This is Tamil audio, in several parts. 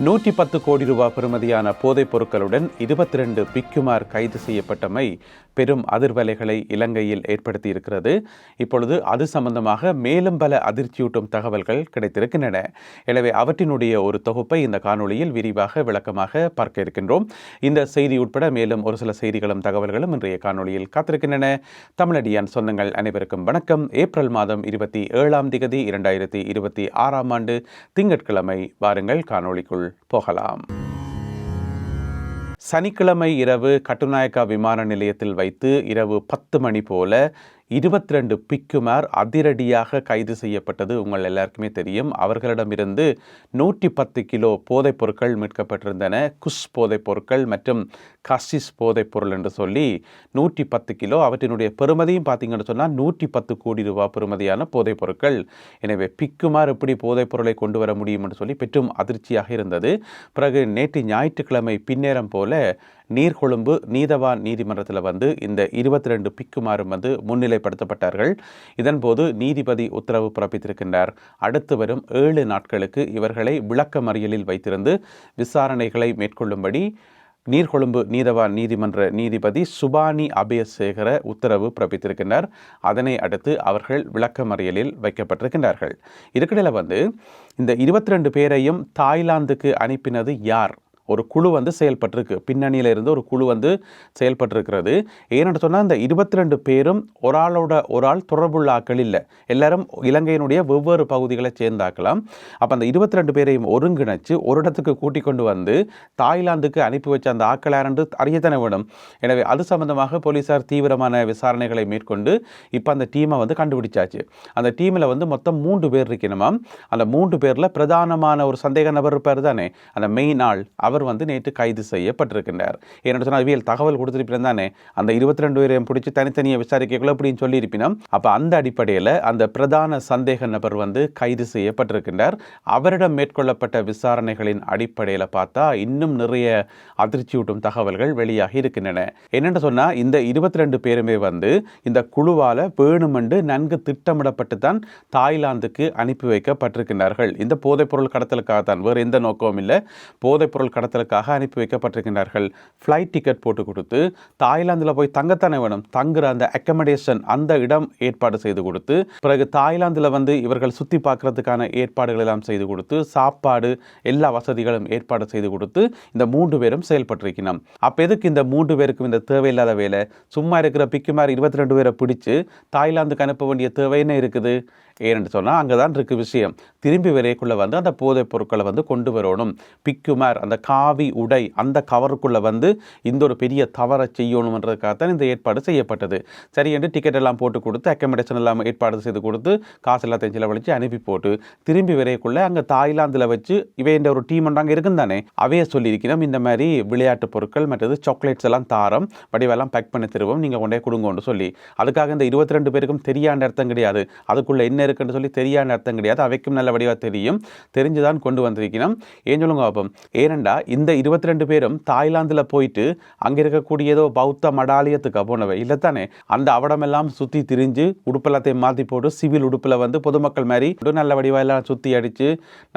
110 கோடி ரூபாய் பெறுமதியான போதைப் பொருட்களுடன் 22 பிக்குமார் கைது செய்யப்பட்டமை பெரும் அதிர்வலைகளை இலங்கையில் ஏற்படுத்தியிருக்கிறது. இப்பொழுது அது சம்பந்தமாக மேலும் பல அதிர்ச்சியூட்டும் தகவல்கள் கிடைத்திருக்கின்றன. எனவே அவற்றினுடைய ஒரு தொகுப்பை இந்த காணொளியில் விரிவாக விளக்கமாக பார்க்க இருக்கின்றோம். இந்த செய்தி உட்பட மேலும் ஒரு சில செய்திகளும் தகவல்களும் இன்றைய காணொளியில் காத்திருக்கின்றன. தமிழடியான் சொந்தங்கள் அனைவருக்கும் வணக்கம். ஏப்ரல் மாதம் 27ஆம் தேதி 2026ஆம் ஆண்டு திங்கட்கிழமை. வாருங்கள் காணொளிக்குள் போகலாம். சனிக்கிழமை இரவு கட்டுநாயக்கா விமான நிலையத்தில் வைத்து இரவு 10 மணி போல 22 பிக்குமார் அதிரடியாக கைது செய்யப்பட்டது உங்கள் எல்லாருக்குமே தெரியும். அவர்களிடமிருந்து 110 கிலோ போதைப் பொருட்கள் மீட்கப்பட்டிருந்தன. குஷ் போதைப் பொருட்கள் மற்றும் கஷிஸ் போதைப் பொருள் என்று சொல்லி 110 கிலோ. அவற்றினுடைய பெறுமதியும் பார்த்தீங்கன்னு சொன்னால் 110 கோடி ரூபாய் பெறுமதியான போதைப் பொருட்கள். எனவே பிக்குமார் எப்படி போதைப் பொருளை கொண்டு வர முடியும் என்று சொல்லி பெற்றும் அதிர்ச்சியாக இருந்தது. பிறகு நேற்று ஞாயிற்றுக்கிழமை பின்னேரம் போல நீர்கொழும்பு நீதவான் நீதிமன்றத்தில் வந்து இந்த 22 பிக்குமாரும் வந்து முன்னிலைப்படுத்தப்பட்டார்கள். இதன்போது நீதிபதி உத்தரவு பிறப்பித்திருக்கின்றார். அடுத்து வரும் 7 நாட்களுக்கு இவர்களை விளக்கமறியலில் வைத்திருந்து விசாரணைகளை மேற்கொள்ளும்படி நீர்கொழும்பு நீதவான் நீதிமன்ற நீதிபதி சுபானி அபேசேகர உத்தரவு பிறப்பித்திருக்கின்றார். அதனை அடுத்து அவர்கள் விளக்கமறியலில் வைக்கப்பட்டிருக்கின்றார்கள். இதுக்கிடையில் வந்து இந்த 22 பேரையும் தாய்லாந்துக்கு அனுப்பினது யார்? ஒரு குழு வந்து செயல்பட்டிருக்கு. பின்னணியில் இருந்து ஒரு குழு வந்து செயல்பட்டிருக்கிறது. ஏன்னு சொன்னால் இந்த 22 பேரும் ஒரு ஆள் தொடர்புள்ள ஆக்கள் இல்லை. எல்லாரும் இலங்கையினுடைய வெவ்வேறு பகுதிகளை சேர்ந்தாக்கலாம். அப்போ அந்த 22 பேரையும் ஒருங்கிணைச்சு ஒரு இடத்துக்கு கூட்டிக் கொண்டு வந்து தாய்லாந்துக்கு அனுப்பி வச்ச அந்த ஆக்கள் யாரென்று அறியத்தானே வேணும். எனவே அது சம்பந்தமாக போலீசார் தீவிரமான விசாரணைகளை மேற்கொண்டு இப்போ அந்த டீமை வந்து கண்டுபிடிச்சாச்சு. அந்த டீமில் வந்து மொத்தம் 3 பேர் இருக்கணுமாம். அந்த 3 பேரில் பிரதானமான ஒரு சந்தேக நபர் இருப்பார் தானே, அந்த மெயின் ஆள். அவர் வந்து நேற்று கைது செய்யப்பட்டிருக்கின்றார். ஏன்னு சொன்னால் அவியல் தகவல் கொடுத்திருப்பினும் தானே அந்த 22 பேரையும் பிடிச்சி தனித்தனியாக விசாரிக்கக்குள்ள அப்படின்னு சொல்லியிருப்பினோம். அப்போ அந்த அடிப்படையில் அந்த பிரதான சந்தேக நபர் வந்து கைது செய்யப்பட்டிருக்கின்றார். அவரிடம் மேற்கொள்ளப்பட்ட விசாரணைகளின் அடிப்படையில் பார்த்தா இன்னும் நிறைய அதிர்ச்சியூட்டும் தகவல்கள் வெளியாகி இருக்கின்றன. என்னென்னு சொன்னால் இந்த 22 பேருமே வந்து இந்த குழுவால் வேணுமென்று நன்கு திட்டமிடப்பட்டு தான் தாய்லாந்துக்கு அனுப்பி வைக்கப்பட்டிருக்கின்றார்கள். இந்த போதைப்பொருள் கடத்தலுக்காகத்தான், வேறு எந்த நோக்கமும் இல்லை. போதைப்பொருள் கடத்தலுக்காக அனுப்பி வைக்கப்பட்டிருக்கின்றார்கள். ஃப்ளைட் டிக்கெட் போட்டு கொடுத்து தாய்லாந்தில் போய் தங்கத்தானே வேணும், தங்குற அந்த அக்கமடேஷன் அந்த இடம் ஏற்பாடு செய்து கொடுத்து, பிறகு தாய்லாந்தில் வந்து இவர்கள் சுற்றி பார்க்கறதுக்கான ஏற்பாடுகள் எல்லாம் செய்து கொடுத்து, சாப்பாடு எல்லா வசதிகளும் ஏற்பாடு செய்து கொடுத்து இந்த 3 பேரும் செயல்பட்டிருக்கணும். அப்போ எதுக்கு இந்த 3 பேருக்கும் இந்த தேவையில்லாத வேலை? சும்மா இருக்கிற பிக்குமார் 22 பேரை பிடிச்சு தாய்லாந்துக்கு அனுப்ப வேண்டிய தேவை என்ன இருக்குது? ஏன்னு சொன்னால் அங்கே தான் இருக்குது விஷயம். திரும்பி வரைக்குள்ளே வந்து அந்த போதைப் பொருட்களை வந்து கொண்டு வரணும். பிக்குமார் அந்த காவி உடை அந்த கவருக்குள்ளே வந்து இந்த ஒரு பெரிய தவறை செய்யணுன்றதுக்காகத்தான் இந்த ஏற்பாடு செய்யப்பட்டது. சரி என்று டிக்கெட் எல்லாம் போட்டு கொடுத்து அக்கமடேஷன் எல்லாம் ஏற்பாடு செய்து கொடுத்து காசு எல்லாத்தையும் செலவழித்து அனுப்பி போட்டு திரும்பி வரைக்குள்ளே அங்கே தாய்லாந்தில் வச்சு இவைன்ற ஒரு டீம் அங்கே இருக்குன்னு தானே அவையே சொல்லியிருக்கணும். இந்த மாதிரி விளையாட்டு பொருட்கள் மற்றது சாக்லேட்ஸ் எல்லாம் தாரம் வடிவெல்லாம் பேக் பண்ணி தருவோம், நீங்கள் கொண்டே கொடுங்கன்னு சொல்லி. அதுக்காக இந்த 22 பேருக்கும் தெரியாத அர்த்தம் கிடையாது. அதுக்குள்ளே என்ன இருக்குன்னு சொல்லி தெரியாத அர்த்தம் கிடையாது. அவைக்கும் நல்ல வடிவாக தெரியும். தெரிஞ்சுதான் கொண்டு வந்திருக்கணும். ஏன் சொல்லுங்க பாப்போம். ஏனெண்டா இந்த 22 பேரும் தாய்லாந்தில் போயிட்டு அங்கே இருக்கக்கூடிய ஏதோ பௌத்த மடாலயத்துக்கு போனவை இல்லைத்தானே. அந்த அவடமெல்லாம் சுற்றி திரிஞ்சு உடுப்பெல்லாத்தையும் மாற்றி போட்டு சிவில் உடுப்பில் வந்து பொதுமக்கள் மாதிரி நல்ல வடிவாக எல்லாம் சுற்றி அடித்து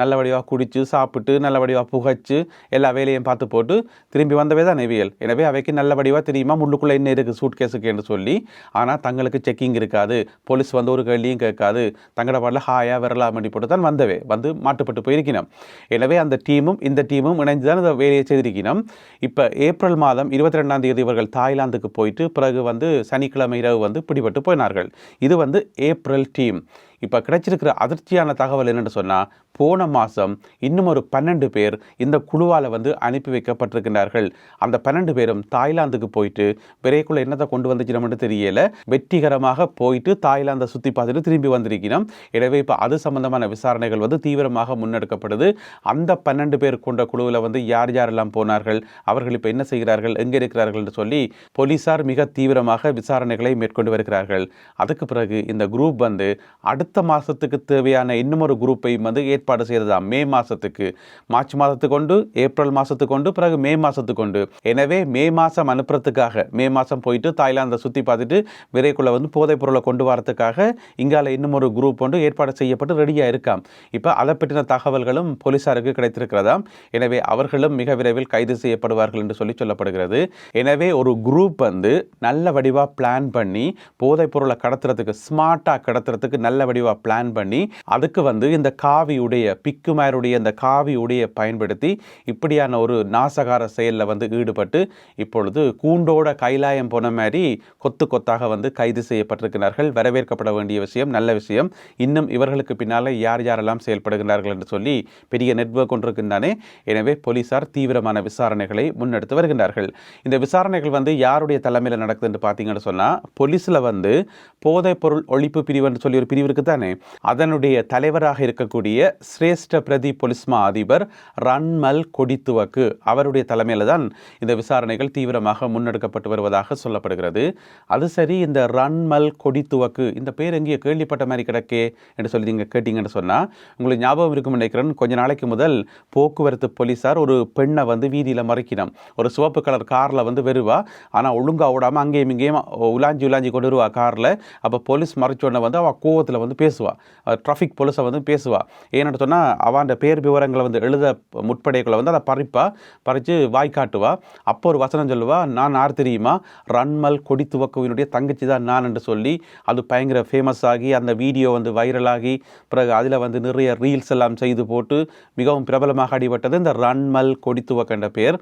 நல்ல வடிவாக குடித்து சாப்பிட்டு நல்ல வடிவாக புகைச்சு எல்லா வேலையும் பார்த்து போட்டு திரும்பி வந்தவே தான் நெவியல். எனவே அவைக்கு நல்ல வடிவாக தெரியுமா முள்ளுக்குள்ளே என்ன இருக்குது சூட் கேஸுக்கு என்று சொல்லி. ஆனால் தங்களுக்கு செக்கிங் இருக்காது. போலீஸ் வந்து ஒரு கேள்வியும் கேட்காது. தங்கட பாடல ஹாயாக விரலாம் பண்ணி போட்டு தான் வந்தவே வந்து மாட்டுப்பட்டு போயிருக்கணும். எனவே அந்த டீமும் இந்த டீமும் இணைந்து தான் இந்த வேலையை செய்திருக்கணும். இப்போ ஏப்ரல் மாதம் 22ஆம் தேதி இவர்கள் தாய்லாந்துக்கு போயிட்டு பிறகு வந்து சனிக்கிழமை இரவு வந்து பிடிபட்டு போயினார்கள். இது வந்து ஏப்ரல் டீம். இப்போ கிடைச்சிருக்கிற அதிர்ச்சியான தகவல் என்னென்னு சொன்னால் போன மாதம் இன்னும் ஒரு 12 பேர் இந்த குழுவால் வந்து அனுப்பி வைக்கப்பட்டிருக்கிறார்கள். அந்த 12 பேரும் தாய்லாந்துக்கு போயிட்டு விரைக்குள்ளே என்னத்தை கொண்டு வந்துச்சினோம்னு தெரியல. வெற்றிகரமாக போயிட்டு தாய்லாந்தை சுற்றி பார்த்துட்டு திரும்பி வந்திருக்கணும். எனவே இப்போ அது சம்பந்தமான விசாரணைகள் வந்து தீவிரமாக முன்னெடுக்கப்படுது. அந்த 12 பேர் கொண்ட குழுவில் வந்து யார் யாரெல்லாம் போனார்கள், அவர்கள் இப்போ என்ன செய்கிறார்கள், எங்கே இருக்கிறார்கள் என்று சொல்லி போலீசார் மிக தீவிரமாக விசாரணைகளை மேற்கொண்டு வருகிறார்கள். அதுக்கு பிறகு இந்த குரூப் வந்து அடுத்த மாதத்துக்கு தேவையான இன்னும் ஒரு குரூப்பை வந்து ஏற்பாடு செய்ததா மே மாதத்துக்கு, மார்ச் மாதத்துக்கு கொண்டு, ஏப்ரல் மாதத்துக்கு கொண்டு, பிறகு மே மாதத்துக்கு கொண்டு. எனவே மே மாதம் அனுப்புறதுக்காக, மே மாதம் போயிட்டு தாய்லாந்தை சுற்றி பார்த்துட்டு விரைக்குள்ளே வந்து போதைப் பொருளை கொண்டு வரதுக்காக இங்கால இன்னும் ஒரு குரூப் ஒன்று ஏற்பாடு செய்யப்பட்டு ரெடியாக இருக்காம். இப்போ அதை பற்றின தகவல்களும் போலீஸாருக்கு கிடைத்திருக்கிறதாம். எனவே அவர்களும் மிக விரைவில் கைது செய்யப்படுவார்கள் என்று சொல்லப்படுகிறது. எனவே ஒரு குரூப் வந்து நல்ல வடிவாக பிளான் பண்ணி போதைப் பொருளை கடத்துறதுக்கு, ஸ்மார்ட்டாக கடத்துறதுக்கு நல்ல வடிவாக பிளான் பண்ணி அதுக்கு வந்து இந்த காவியுடைய பிக்குமாருடைய இந்த காவியுடைய பயன்படுத்தி இப்படியான ஒரு நாசகார செயலில் வந்து ஈடுபட்டு இப்பொழுது கூண்டோட கைலாயம் போன மாதிரி கொத்து கொத்தாக வந்து கைது செய்யப்பட்டிருக்கிறார்கள். வரவேற்கப்பட வேண்டிய விஷயம், நல்ல விஷயம். இன்னும் இவர்களுக்கு பின்னால் யார் யாரெல்லாம் செயல்படுகிறார்கள் என்று சொல்லி பெரிய நெட்வொர்க் கொண்டிருக்கின்றானே. எனவே போலீசார் தீவிரமான விசாரணைகளை முன்னெடுத்து வருகின்றார்கள். இந்த விசாரணைகள் வந்து யாருடைய தலைமையில் நடக்குது என்று பார்த்தீங்கன்னு சொன்னால், போலீஸில் வந்து போதைப் பொருள் ஒழிப்பு பிரிவு என்று சொல்லி ஒரு பிரிவு இருக்குது தானே, அதனுடைய தலைவராக இருக்கக்கூடிய சிரேஷ்ட பிரதி போலீஸ் மா அதிபர் ரன்மல் கொடித்துவக்கு அவருடைய தலைமையில் தான் இந்த விசாரணைகள் தீவிரமாக முன்னெடுக்கப்பட்டு வருவதாக சொல்லப்படுகிறது. அது சரி, இந்த ரன்மல் கொடித்துவக்கு இந்த பேர் எங்கேயோ கேள்விப்பட்ட மாதிரி கிடக்கே என்று சொல்லி நீங்கள் கேட்டீங்கன்னு சொன்னால், உங்களுக்கு ஞாபகம் இருக்கும் நினைக்கிறேன், கொஞ்ச நாளைக்கு முதல் போக்குவரத்து போலீஸார் ஒரு பெண்ணை வந்து வீதியில் மறைக்கணும். ஒரு சிவப்பு கலர் காரில் வந்து வருவா, ஆனால் ஒழுங்காக விடாமல் அங்கேயும் இங்கேயும் உலாஞ்சி கொண்டு வருவா காரில். அப்போ போலீஸ் மறைச்சோடனே வந்து அவள் கோவத்தில் வந்து பேசுவாள், டிராஃபிக் போலீஸை வந்து பேசுவாள். ஏன்னு சொன்னால் அவன் பேர் விவரங்களை வந்து எழுத முற்படைகளை வந்து அதை பறித்து வாய் காட்டுவா. அப்போ ஒரு வசனம் சொல்லுவா, நான் யார் தெரியுமா, ரன்மல் கொடித்துவக்குவினுடைய தங்கச்சி தான் நான் என்று சொல்லி அது பயங்கர ஃபேமஸ் ஆகி அந்த வீடியோ வந்து வைரலாகி பிறகு அதில் வந்து நிறைய ரீல்ஸ் எல்லாம் செய்து போட்டு மிகவும் பிரபலமாக அடிபட்டது இந்த ரன்மல் கொடித்துவக்கு என்ற பெயர்.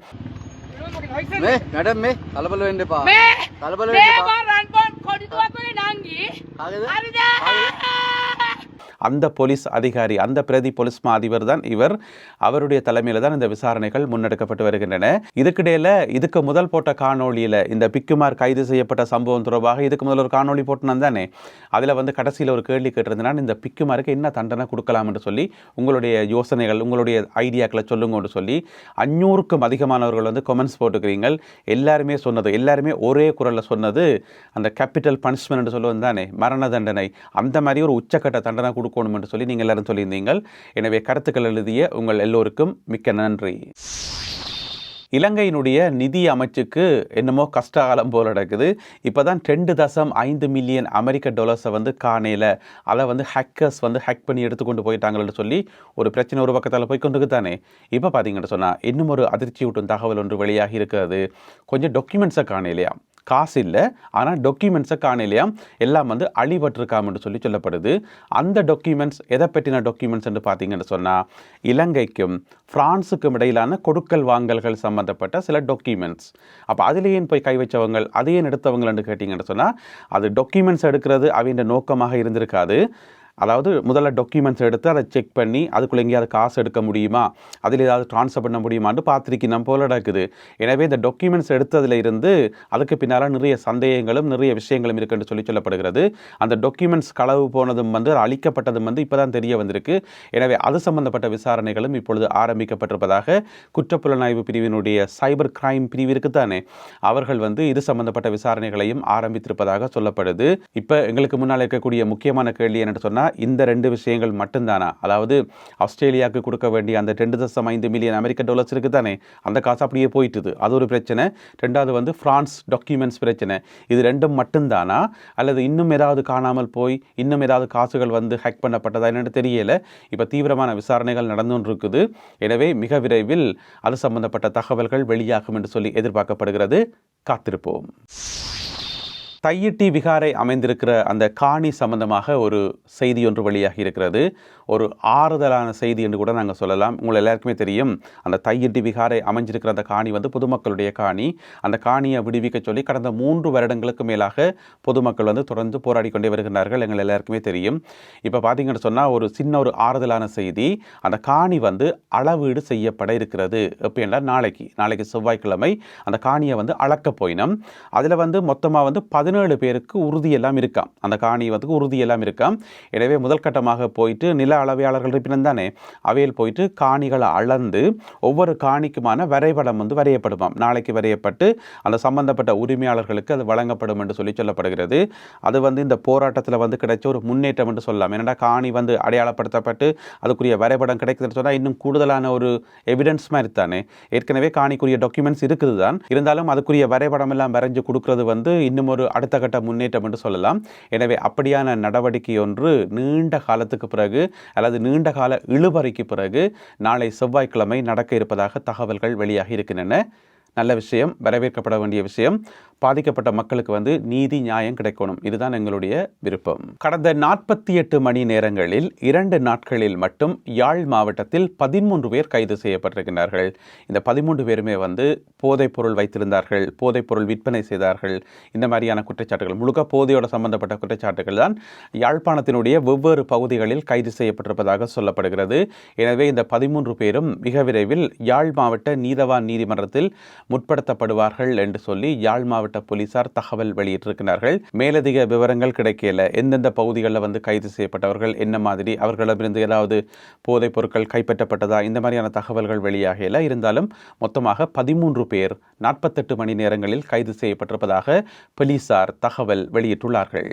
அந்த போலீஸ் அதிகாரி, அந்த பிரதி போலீஸ் மா அதிபர் தான் இவர். அவருடைய தலைமையில் தான் இந்த விசாரணைகள் முன்னெடுக்கப்பட்டு வருகின்றன. இதுக்கு முதல் போட்ட காணொலியில் இந்த பிக்குமார் கைது செய்யப்பட்ட சம்பவம் தொடர்பாக இதுக்கு முதல் ஒரு காணொலி போட்டுனான் தானே, அதில் வந்து கடைசியில் ஒரு கேள்வி கேட்டிருந்தேன், இந்த பிக்குமாருக்கு என்ன தண்டனை கொடுக்கலாம் என்று சொல்லி உங்களுடைய யோசனைகள், உங்களுடைய ஐடியாக்களை சொல்லுங்கன்னு சொல்லி 500க்கும் அதிகமானவர்கள் வந்து கமெண்ட்ஸ் போட்டுக்கிறீங்க. எல்லாருமே ஒரே குரலில் சொன்னது அந்த கேபிட்டல் பனிஷ்மெண்ட் என்று சொல்லுவது தானே, மரண தண்டனை. அந்த மாதிரி ஒரு உச்சக்கட்ட தண்டனை கொடுக்கணும் என்று சொல்லி நீங்கள் எல்லாரும் சொல்லியிருந்தீங்கள். எனவே கருத்துக்கள் எழுதிய உங்கள் எல்லோருக்கும் மிக்க நன்றி. இலங்கையினுடைய நிதி அமைச்சுக்கு என்னமோ கஷ்டகாலம் போல் நடக்குது. இப்போ தான் 2.5 மில்லியன் அமெரிக்க டாலர்ஸை வந்து காணையில் அதை வந்து ஹேக்கர்ஸ் வந்து ஹேக் பண்ணி எடுத்துக்கொண்டு போயிட்டாங்கன்னு சொல்லி ஒரு பிரச்சனை ஒரு பக்கத்தால் போய் கொண்டு தானே. இப்போ பார்த்தீங்கன்னு சொன்னால் இன்னும் ஒரு அதிர்ச்சி ஊட்டும் தகவல் ஒன்று வெளியாகி இருக்கிறது. கொஞ்சம் டாக்குமெண்ட்ஸை காணையிலையா, காசு இல்லை ஆனால் டாக்குமெண்ட்ஸை காணலையாம், எல்லாம் வந்து அழிவற்றிருக்காமன்னு சொல்லப்படுது. அந்த டாக்குமெண்ட்ஸ் எதை பற்றின டாக்குமெண்ட்ஸ் என்று பார்த்தீங்கன்னு சொன்னால், இலங்கைக்கும் பிரான்ஸுக்கும் இடையிலான கொடுக்கல் வாங்கல்கள் சம்மந்தப்பட்ட சில டாக்குமெண்ட்ஸ். அப்போ அதில் ஏன் போய் கை வச்சவங்க, அதையே எடுத்தவங்கள்னு கேட்டிங்கன்னு சொன்னால், அது டாக்குமெண்ட்ஸ் எடுக்கிறது அவங்க நோக்கமாக இருந்திருக்காது. அதாவது முதல்ல டாக்குமெண்ட்ஸ் எடுத்து அதை செக் பண்ணி அதுக்குள்ளே எங்கேயாவது காசு எடுக்க முடியுமா, அதில் ஏதாவது ட்ரான்ஸ்ஃபர் பண்ண முடியுமான்னு பார்த்துருக்கணும் போல நடக்குது. எனவே இந்த டாக்குமெண்ட்ஸ் எடுத்ததில் இருந்து அதுக்கு பின்னால் நிறைய சந்தேகங்களும் நிறைய விஷயங்களும் இருக்குன்னு சொல்லப்படுகிறது. அந்த டாக்குமெண்ட்ஸ் களவு போனதும் வந்து அழிக்கப்பட்டதும் வந்து இப்போ தான் தெரிய வந்திருக்கு. எனவே அது சம்பந்தப்பட்ட விசாரணைகளும் இப்பொழுது ஆரம்பிக்கப்பட்டிருப்பதாக குற்றப்புலனாய்வு பிரிவினுடைய சைபர் கிரைம் பிரிவு இருக்குதானே, அவர்கள் வந்து இது சம்பந்தப்பட்ட விசாரணைகளையும் ஆரம்பித்திருப்பதாக சொல்லப்படுது. இப்போ எங்களுக்கு முன்னால் இருக்கக்கூடிய முக்கியமான கேள்வி என்னென்னு சொன்னால், இந்த 2 விஷயங்கள் மட்டும்தானா, அதாவது ஆஸ்திரேலியாவுக்கு கொடுக்க வேண்டிய அந்த 2.5 மில்லியன் அமெரிக்க டாலர்ஸ் இருக்குது தானே, அந்த காசு அப்படியே போயிட்டுது, அது ஒரு பிரச்சனை. ரெண்டாவது வந்து பிரான்ஸ் டாக்குமெண்ட்ஸ் பிரச்சனை. இது 2 மட்டும்தானா, அல்லது இன்னும் ஏதாவது காணாமல் போய் இன்னும் ஏதாவது காசுகள் வந்து ஹேக் பண்ணப்பட்டதா என்னன்னு தெரியல. இப்போ தீவிரமான விசாரணைகள் நடந்து இருக்குது. எனவே மிக விரைவில் அது சம்பந்தப்பட்ட தகவல்கள் வெளியாகும் என்று சொல்லி எதிர்பார்க்கப்படுகிறது. காத்திருப்போம். தையிட்டி விகாரை அமைந்திருக்கிற அந்த காணி சம்பந்தமாக ஒரு செய்தி ஒன்று வெளியாகி இருக்கிறது. ஒரு ஆறுதலான செய்தி என்று கூட நாங்கள் சொல்லலாம். உங்களை எல்லாருக்குமே தெரியும், அந்த தையிட்டி விகாரை அமைஞ்சிருக்கிற அந்த காணி வந்து பொதுமக்களுடைய காணி. அந்த காணியை விடுவிக்க சொல்லி கடந்த 3 வருடங்களுக்கு மேலாக பொதுமக்கள் வந்து தொடர்ந்து போராடி கொண்டே வருகிறார்கள். எங்கள் எல்லாருக்குமே தெரியும். இப்போ பார்த்தீங்கன்னு சொன்னால் ஒரு சின்ன ஒரு ஆறுதலான செய்தி, அந்த காணி வந்து அளவீடு செய்யப்பட இருக்கிறது. எப்போ என்றால் நாளைக்கு செவ்வாய்க்கிழமை அந்த காணியை வந்து அளக்க போயினோம். அதில் வந்து மொத்தமாக வந்து 17 பேருக்கு உறுதியெல்லாம் இருக்காம். அந்த காணி வந்து உறுதியெல்லாம் இருக்காம். எனவே முதல் கட்டமாக போயிட்டு நில அளவையாளர்கள் இருப்பினும் தானே அவையில் போயிட்டு காணிகளை அளந்து ஒவ்வொரு காணிக்குமான வரைபடம் வந்து வரையப்படுமாம். நாளைக்கு வரையப்பட்டு அந்த சம்பந்தப்பட்ட உரிமையாளர்களுக்கு அது வழங்கப்படும் என்று சொல்லப்படுகிறது. அது வந்து இந்த போராட்டத்தில் வந்து கிடைச்ச ஒரு முன்னேற்றம் என்று சொல்லலாம். ஏன்னா காணி வந்து அடையாளப்படுத்தப்பட்டு அதுக்குரிய வரைபடம் கிடைக்குதுன்னு சொன்னால் இன்னும் கூடுதலான ஒரு எவிடன்ஸ் மாதிரி தானே. ஏற்கனவே காணிக்குரிய டாக்குமெண்ட்ஸ் இருக்குது தான், இருந்தாலும் அதுக்குரிய வரைபடம் எல்லாம் வரைஞ்சு கொடுக்கறது வந்து இன்னும் ஒரு அடுத்த கட்ட முன்னேற்றம் என்று சொல்லலாம். எனவே அப்படியான நடவடிக்கை ஒன்று நீண்ட காலத்துக்கு பிறகு அல்லது நீண்ட கால இழுபறிக்கு பிறகு நாளை செவ்வாய்க்கிழமை நடக்க இருப்பதாக தகவல்கள் வெளியாகி இருக்கின்றன. நல்ல விஷயம், வரவேற்கப்பட வேண்டிய விஷயம். பாதிக்கப்பட்ட மக்களுக்கு வந்து நீதி நியாயம் கிடைக்கணும், இதுதான் எங்களுடைய விருப்பம். கடந்த 48 மணி நேரங்களில் 2 நாட்களில் மட்டும் யாழ் மாவட்டத்தில் 13 பேர் கைது செய்யப்பட்டிருக்கிறார்கள். இந்த 13 பேருமே வந்து போதைப் பொருள் வைத்திருந்தார்கள், போதைப் பொருள் விற்பனை செய்தார்கள், இந்த மாதிரியான குற்றச்சாட்டுகள், முழுக்க போதையோடு சம்பந்தப்பட்ட குற்றச்சாட்டுகள் தான் யாழ்ப்பாணத்தினுடைய வெவ்வேறு பகுதிகளில் கைது செய்யப்பட்டிருப்பதாக சொல்லப்படுகிறது. எனவே இந்த 13 பேரும் மிக விரைவில் யாழ் மாவட்ட நீதவான் நீதிமன்றத்தில் முற்படுத்தப்படுவார்கள் என்று சொல்லி யாழ் மாவட்ட போலீசார் தகவல் வெளியிட்டிருக்கிறார்கள். மேலதிக விவரங்கள் கிடைக்கல. எந்தெந்த பகுதிகளில் வந்து கைது செய்யப்பட்டவர்கள், என்ன மாதிரி, அவர்களிடமிருந்து ஏதாவது போதைப் பொருட்கள் கைப்பற்றப்பட்டதா, இந்த மாதிரியான தகவல்கள் வெளியாகல. இருந்தாலும் மொத்தமாக 13 பேர் 48 மணி நேரங்களில் கைது செய்யப்பட்டிருப்பதாக போலீசார் தகவல் வெளியிட்டுள்ளார்கள்.